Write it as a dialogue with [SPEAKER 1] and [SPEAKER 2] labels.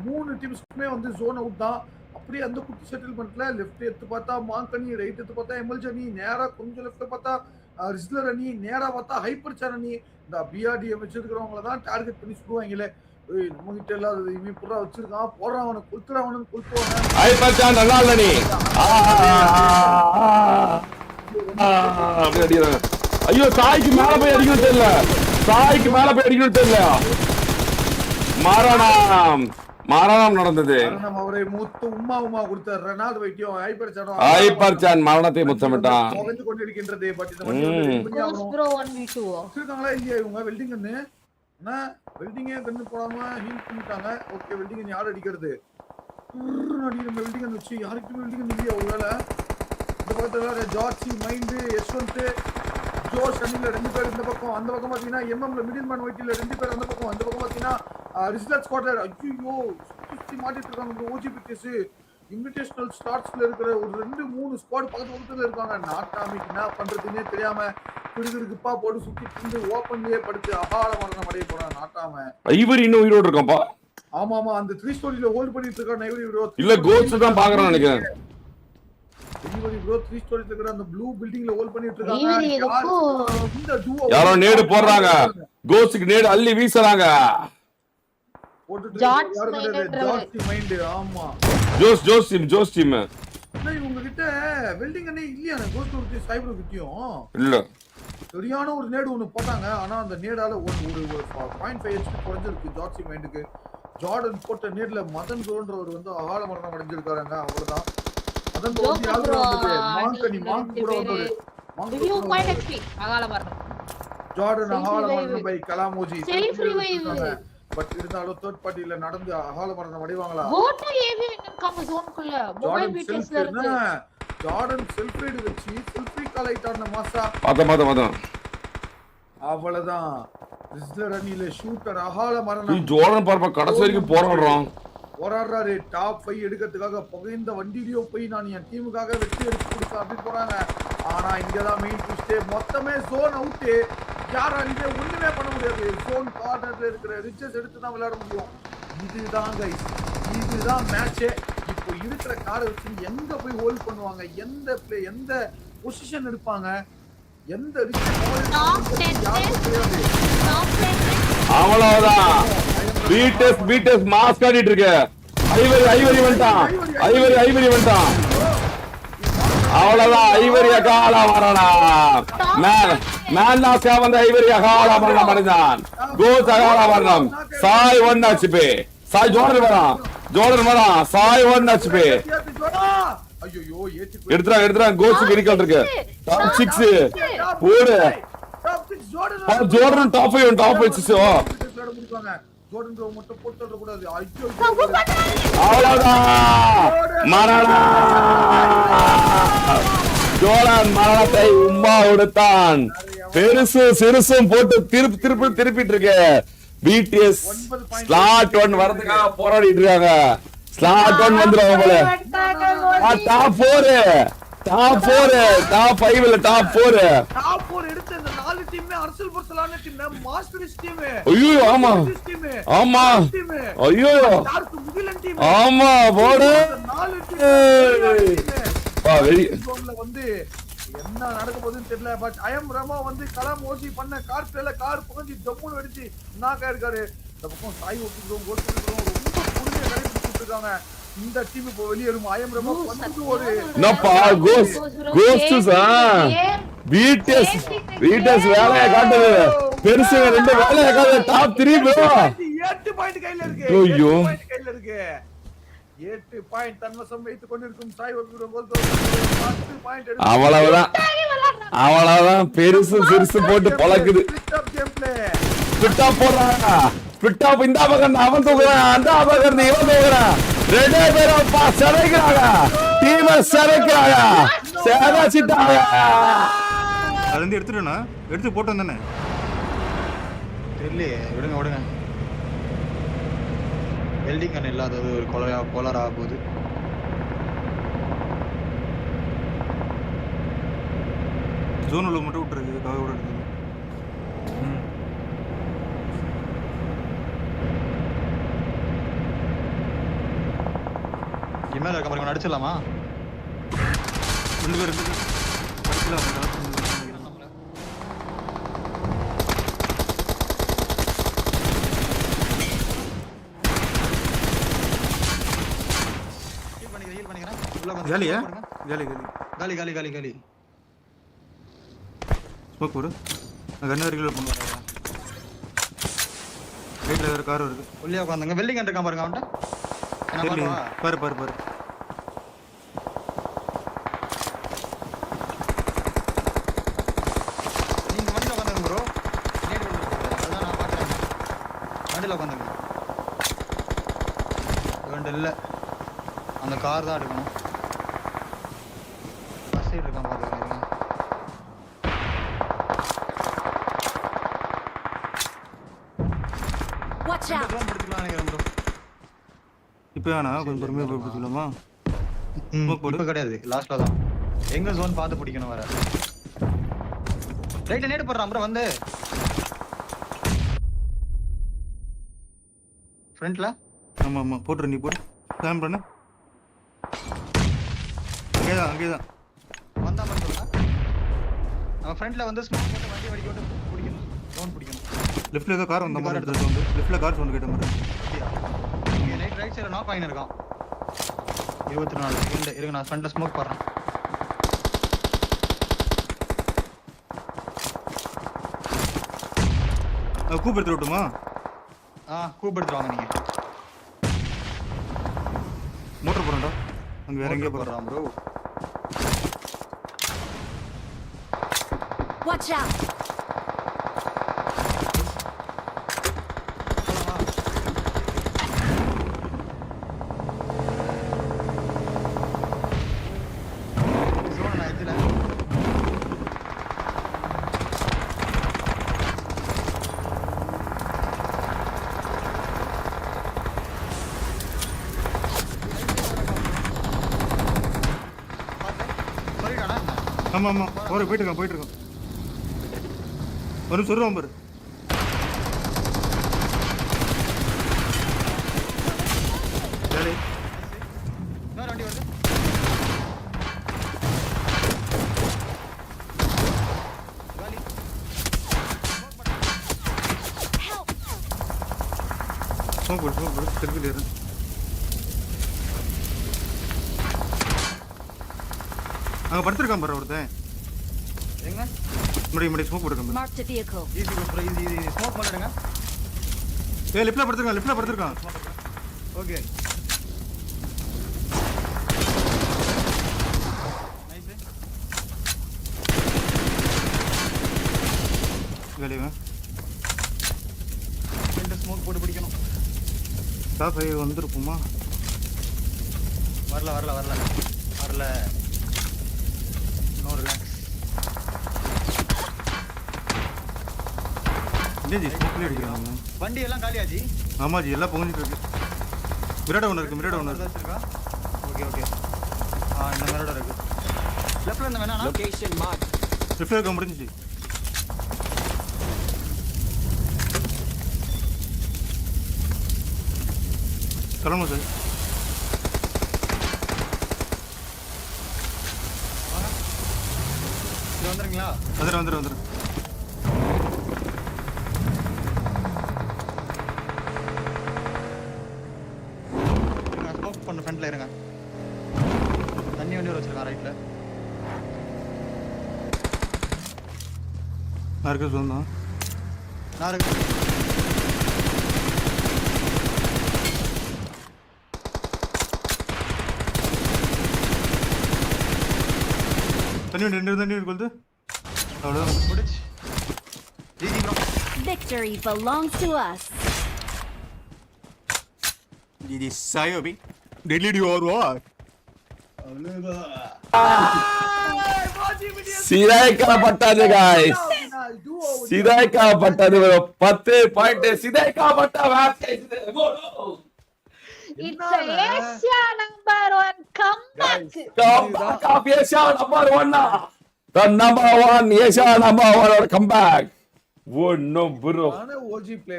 [SPEAKER 1] 3 டீம்ஸ்க்குமே வந்து zone out தான். அப்படியே அந்த குட்டி செட்டில்மெண்ட்ல லெஃப்ட் எடுத்து பார்த்தா மாங்கனி, ரைட் எடுத்து பார்த்தா எம்எல்ஜி அணி, நேரா கொஞ்சம் லெஃப்ட்ல பார்த்தா ரிஸ்லர் அணி, நேரா பார்த்தா ஹைப்பர் சான் அணி. இந்த பிஆர்டி வச்சிருக்கிறவங்கள தான் டார்கெட் பண்ணி சுடுவாங்களே. நம்ம கிட்ட இல்லாதது இவன் புறா வச்சிருக்கான், போடுறான், அவனை கொளுத்துறான், கொளுத்துவாங்க.
[SPEAKER 2] ஹைப்பர் சான் நல்லா இல்ல நீ. அப்படி அடிக்கிறாங்க. ஐயோ சாய்க்கு மேல போய் அடிக்கணும் தெரியல, சாய்க்கு மேல போய் அடிக்கணும் தெரியல. மரணம் நடந்தது.
[SPEAKER 1] அவரை மூத்து உம்மா கொடுத்த ரெனால்ட் வைத்தியம்
[SPEAKER 2] ஹைப்பர் சான் மரணத்தை முத்தமிட்டான்.
[SPEAKER 1] புகழ்ந்து கொண்டிருக்கின்றது. பட் இந்த இருக்காங்களா இல்லையா இவங்க வெல்டிங் கண்ணு? வெல்டிங்கே கண்ணு போடாம ஹீல் பண்ணிட்டாங்க. ஓகே வெல்டிங் யார் அடிக்கிறது? வெல்டிங் கண்ணு வச்சு யாருக்குமே வெல்டிங் கண்ணு இல்லையா? ஒருவேளை இந்த பக்கத்துல ஜார்ஜி மைண்ட் யஷ்வந்த் ஜோஷ் அணில 2 பேர் இந்த பக்கம், அந்த பக்கம் பாத்தீங்கன்னா எம்எம்ல மிடில் மேன் ஒயிட்ல 2 பேர் அந்த பக்கம், அந்த பக்கம் பாத்தீங்கன்னா ரிஸ்லர் ஸ்குவாட்ல ஐயோ சுத்தி மாட்டிட்டு இருக்காங்க. ஓஜிபிடிஎஸ் இன்விடேஷனல் ஸ்டார்ட்ஸ்ல இருக்கிற ஒரு 2-3 ஸ்குவாட் பக்கத்துல இருக்காங்க. நாட்டாமிக்கு என்ன பண்றதுன்னே தெரியாம குடுகுடுப்பா போட்டு சுத்தி ஓபன்லயே படுத்து அகால மரணம் அடைய போறான் நாட்டாம.
[SPEAKER 2] ஐவரி இன்னும் உயிரோட இருக்கான்ப்பா.
[SPEAKER 1] ஆமா அந்த 3 ஸ்டோரியில ஹோல்ட் பண்ணிட்டு இருக்கான் ஐவரி ப்ரோ.
[SPEAKER 2] இல்ல கோஸ்ட் தான் பாக்குறான்னு நினைக்கிறேன்.
[SPEAKER 1] ஐவரி ப்ரோ 3 ஸ்டோரியில இருக்கிற அந்த ப்ளூ பில்டிங்ல ஹோல்ட் பண்ணிட்டு இருக்காங்க. இந்த டுவோ
[SPEAKER 2] யாரோ நேடு போடுறாங்க, கோஸ்ட்க்கு நேடு அள்ளி வீசறாங்க.
[SPEAKER 1] போட்டுட்டு ஜார்ஜ் மைண்ட். ஆமா
[SPEAKER 2] ஜோஸ் டீம்.
[SPEAKER 1] இல்ல இவங்க கிட்ட வெல்டிங் அண்ணே இல்லையா? கோஸ்ட் ஒரு சைபர் கிட்டியும்
[SPEAKER 2] இல்ல
[SPEAKER 1] சரியான ஒரு நேடு ஒன்னு போட்டாங்க. ஆனா அந்த நேடால ஒரு 0.5 HP குறைஞ்சிருக்கு ஜார்ஜ் மைண்டுக்கு. ஜார்டன் போட்ட நேட்ல மதன் ஜோன்றவர் வந்து அகால மரணம் அடைஞ்சிருக்காருங்க. அவ்வளவுதான். மதன் ஜோன் யாரு வந்து மாங்கனி கூட வந்து
[SPEAKER 3] அகால மரணம்.
[SPEAKER 1] ஜார்டன் அகால மரணம் பை கலாமோஜி. பட் இருந்தாலும் தேர்ட் பார்ட்டில நடந்து அகால மரணம் அடைவாங்களா?
[SPEAKER 3] கோட்டா ஏவி இன்னும் ஜோனுக்குள்ள மொபைல் பீட்டர்ஸ்ல இருந்து
[SPEAKER 1] ஜார்டன் செல்ஃப் ரைட் வச்சு ஃபுல் ஃப்ரீ கால் ஆயிட்டான மாசா.
[SPEAKER 2] பாத்த
[SPEAKER 1] அவ்வளவுதான். ரிஸ்லர் அணியில ஷூட்டர் அகால மரணம்.
[SPEAKER 2] ஜார்டன் பார்ப்ப கடைசி வரைக்கும்
[SPEAKER 1] போராடுறாரு. டாப் 5 எடுக்கிறதுக்காக புகைந்த வண்டியிலயோ போய் நான் என் டீமுக்காக வெற்றி எடுத்து கொடுத்தேன் அப்படின்னு போறாங்க. ஆனா இங்கதான் மெயின் ட்விஸ்ட். மொத்தமே ஜோன் அவுட். யாராலுமே ஒண்ணுமே பண்ண முடியாது. ஜோன் கார்னர்ல இருக்கிற ரிச்சஸ் எடுத்து தான் விளையாட முடியும். இதுதான் கைஸ், இதுதான் மேட்சே. இப்போ இருக்கிற காரை வச்சு எங்க போய் ஹோல்ட் பண்ணுவாங்க, எந்த பொசிஷன் எடுப்பாங்க, எந்த
[SPEAKER 2] அவ்வளவுதான். பீட்டஸ் மாஸ்க் ஆடிட்டு இருக்கு. ஐவரி வந்துட்டான். அவ்வளவுதான். ஐவரி அகால மரணம். மேன் லாஸ்கா வந்து ஐவரி அகால மரணம் அடைந்தான். கோஸ் அகால மரணம். சாய் 1 HP. சாய் ஜோர்டன் வரான். சாய் 1 HP.
[SPEAKER 1] ஐயோ
[SPEAKER 2] எடுத்துறான். கோஸ்ட் கிரிக்கல் இருக்கு. டாப் 6 போடு. Jordan top 5 top 6.
[SPEAKER 1] Jordan bro மட்டும் போட்டு தர கூடாது. ஐயோ
[SPEAKER 2] அவ்வளவுதான். மரணம். ஜோர்டன் மரணத்தை உம்மா கொடுத்தான். பெருசு சிறுசும் போட்டு திருப்பிட்டு இருக்கு. பிடிஎஸ் ஸ்லாட் 1 வரதுக்காக போராடிட்டு இருக்காங்க. ஸ்லாட் 1 வந்துரும் போல. டாப் 5 இல்ல டாப் 4
[SPEAKER 1] எடுத்து இந்த 4 டீமே அரசல் பர்சலான டீம், மாஸ்டர்ஸ் டீம்.
[SPEAKER 2] ஐயோ ஆமா ஐயோ
[SPEAKER 1] முகிலன் டீம்.
[SPEAKER 2] ஆமா போடு.
[SPEAKER 1] 4 டீம்
[SPEAKER 2] வெளி
[SPEAKER 1] வந்து என்ன நடக்க போகுதுன்னு தெரியல. பட் ஐஎம் ரமா வந்து கலாம் ஓசி பண்ண கார் புகஞ்சி ஜம்முன்னு வெடிச்சு நாக்கா இருக்காரு. இந்த பக்கம் சாய் ஓட்டிக்கிறோம், கோல் பண்ணிக்கிறோம், ரொம்ப புரிஞ்ச கடைபிடிச்சிட்டு இருக்காங்க. இந்த டீம் இப்போ வெளியேறும். ஐஎம் ரமா வந்து ஒரு
[SPEAKER 2] என்னப்பா கோஸ்ட்ஸ் பிடிஎஸ் வேலையை காட்டுது. பெருசு 2 வேலையை காட்டுது. Top 3 bro.
[SPEAKER 1] 8 பாயிண்ட் கையில இருக்கு.
[SPEAKER 2] ஐயோ
[SPEAKER 1] 8 பாயிண்ட் தன்வசம் வைத்துக் கொண்டிருக்கும் சாய் ஓட்டிக்கிறோம். கோல் 10 பாயிண்ட் எடுத்து
[SPEAKER 2] அவ்வளவுதான். பெருசு சிறுசு போட்டு பழக்குது. ஸ்பிட் ஆப் போடுறாங்க. ஸ்பிட் ஆப் இந்த பக்கம் அவன் தூக்குறான், அந்த பக்கம் இவன் தூக்குறான். 2 பேரும் சிறைக்கிறாங்க. டீமை சிறைக்கிறாங்க. சேதாச்சிட்டாங்க.
[SPEAKER 4] அது வந்து எடுத்து போட்டு வந்தானே
[SPEAKER 5] இல்லையே. விடுங்க. வெல்டிங் கன் இல்லாதது ஒரு கொலர் ஆக போகுது.
[SPEAKER 4] ஜோன் உள்ள மட்டும் விட்டுருக்கு. கவை விட இருக்குது.
[SPEAKER 5] இங்க மேல இருக்க பாருங்க அடிச்சிடலாமா?
[SPEAKER 4] 2 பேர் 2 பேர் அடிக்கலாம்.
[SPEAKER 5] ஹீல் பண்ணிக்கிறேன். உள்ள வந்து
[SPEAKER 4] காலியா?
[SPEAKER 5] காலி
[SPEAKER 4] காலி
[SPEAKER 5] காலி காலி காலி.
[SPEAKER 4] ஸ்மோக் போடு. நான் கண்ணு வரைக்கும் பண்ணுவேன். ரைட்ல வேற கார் வருது.
[SPEAKER 5] உள்ளே உட்காந்துங்க. வெல்டிங் இருக்கான் பாருங்க அவன்ட்ட. என்ன
[SPEAKER 4] தெரியல.
[SPEAKER 5] பாருவா?
[SPEAKER 4] பாரு.
[SPEAKER 5] நீங்க வண்டியில உட்காந்துங்க ப்ரோ. நேடு விழுந்துருக்கு. அதான் நான் பாக்குறேன். வண்டியில உட்காந்துங்க. இவன்ட்ட இல்ல. அந்த கார் தான் எடுக்கணும். பஸ் சைடு இருக்கான் பாருங்க.
[SPEAKER 6] Watch out!
[SPEAKER 5] ட்ரோன் எடுத்துக்கலாம் நினைக்கிறேன் ப்ரோ.
[SPEAKER 4] இப்போ வேணா கொஞ்சம் பொறுமையாக போய் பிடிச்சிக்கலாமா? Smoke போடு.
[SPEAKER 5] இப்ப கிடையாது. லாஸ்ட்ல தான். எங்க ஜோன் பார்த்து பிடிக்கணும் வேற. ரைட்ல நேடு போடுறான் ப்ரோ வந்து. ஃப்ரண்ட்ல
[SPEAKER 4] ஆமா போட்டுரு, நீ போடு. ஸ்கேன் பண்ணு. அங்கேதான்
[SPEAKER 5] வந்தா மட்டும் சொல்லுங்க. நம்ம ஃப்ரண்ட்ல வந்து ஸ்மோக் போட்டு வண்டி வெடிக்க விட்டு பிடிக்கணும். ஜோன் பிடிக்கணும்.
[SPEAKER 4] லெஃப்ட்ல ஏதோ கார் வந்த மாதிரி எடுத்து வந்து லெஃப்ட்ல கார் சவுண்ட் கேட்ட மாதிரி.
[SPEAKER 5] இங்க ரைட் சைடுல நாக் ஆயின இருக்கான். 24 செகண்ட் இருங்க, நான் ஃப்ரண்ட்ல ஸ்மோக் போடுறேன்.
[SPEAKER 4] கூப் எடுத்து விட்டுமா?
[SPEAKER 5] கூப் எடுத்துவாங்க நீங்க.
[SPEAKER 4] மோட்டர் போறேன்டா. அங்க வேற எங்கேயோ போறேன்.
[SPEAKER 5] போடுறான் ப்ரோ.
[SPEAKER 6] Watch out!
[SPEAKER 5] ஜோன் நான் எதுல சொல்லிட்டானா?
[SPEAKER 4] ஆமா போயிட்டு இருக்கான். ஒரு சொல்லுவான் பாரு. சரி
[SPEAKER 5] இன்னொரு வண்டி வருது. காலி.
[SPEAKER 6] Help!
[SPEAKER 4] ஸ்மோக் போடு திருப்பி ஏறு. அங்க படுத்திருக்கான் பாரு ஒருத்தன்.
[SPEAKER 5] எங்க?
[SPEAKER 4] முடி ஸ்மோக் போட்டுருக்கான்.
[SPEAKER 6] Marked a vehicle.
[SPEAKER 5] Easy bro, easy smoke பண்ணிடுங்க.
[SPEAKER 4] லெஃப்ட்ல படுத்திருக்கான்.
[SPEAKER 5] Okay nice.
[SPEAKER 4] வேலையா
[SPEAKER 5] ரெண்டு ஸ்மோக் போட்டு பிடிக்கணும்.
[SPEAKER 4] ஸ்டாப் ஆகி வந்துருக்குமா?
[SPEAKER 5] வரல. No relax.
[SPEAKER 4] ஜி ஸ்மோக்ல அடிக்கிறாங்க.
[SPEAKER 5] வண்டி எல்லாம் காலியாஜி.
[SPEAKER 4] ஆமாஜி எல்லாம் பொங்கிட்டு இருக்கு. மிரட ஒன்று இருக்கு.
[SPEAKER 5] இருக்கா? ஓகே. இந்த மிரட இருக்கு. லெஃப்ட்ல இருந்து வேணா
[SPEAKER 7] Location marked.
[SPEAKER 4] லெஃப்ட்ல இருக்க முடிஞ்சிச்சு. கிளம்பு சார்.
[SPEAKER 5] இது வந்துருங்களா?
[SPEAKER 4] வந்துடும்.
[SPEAKER 5] ஸ்மோக் பண்ண ஃப்ரண்ட்ல இருங்க. தண்ணி வண்டி வச்சிருக்கான் ரைட்ல.
[SPEAKER 4] யாருக்கு சொந்தம்?
[SPEAKER 5] நான் இருக்கு.
[SPEAKER 4] தண்ணி வண்டி கொளுத்து. அவ்வளோதான்
[SPEAKER 5] முடிச்சு. GG bro.
[SPEAKER 6] Victory belongs to us.
[SPEAKER 7] This Sayobi. Delete your what?
[SPEAKER 2] சிதைக்கப்பட்டது guys. சிதைக்கப்பட்டது 10 பாயிண்ட் சிதைக்கப்பட்ட வார்த்தை.
[SPEAKER 3] It's a Asia #1 comeback.
[SPEAKER 2] Comeback of Asia number 1. The number 1 Asia number 1 comeback. Oh no bro.
[SPEAKER 1] OG player.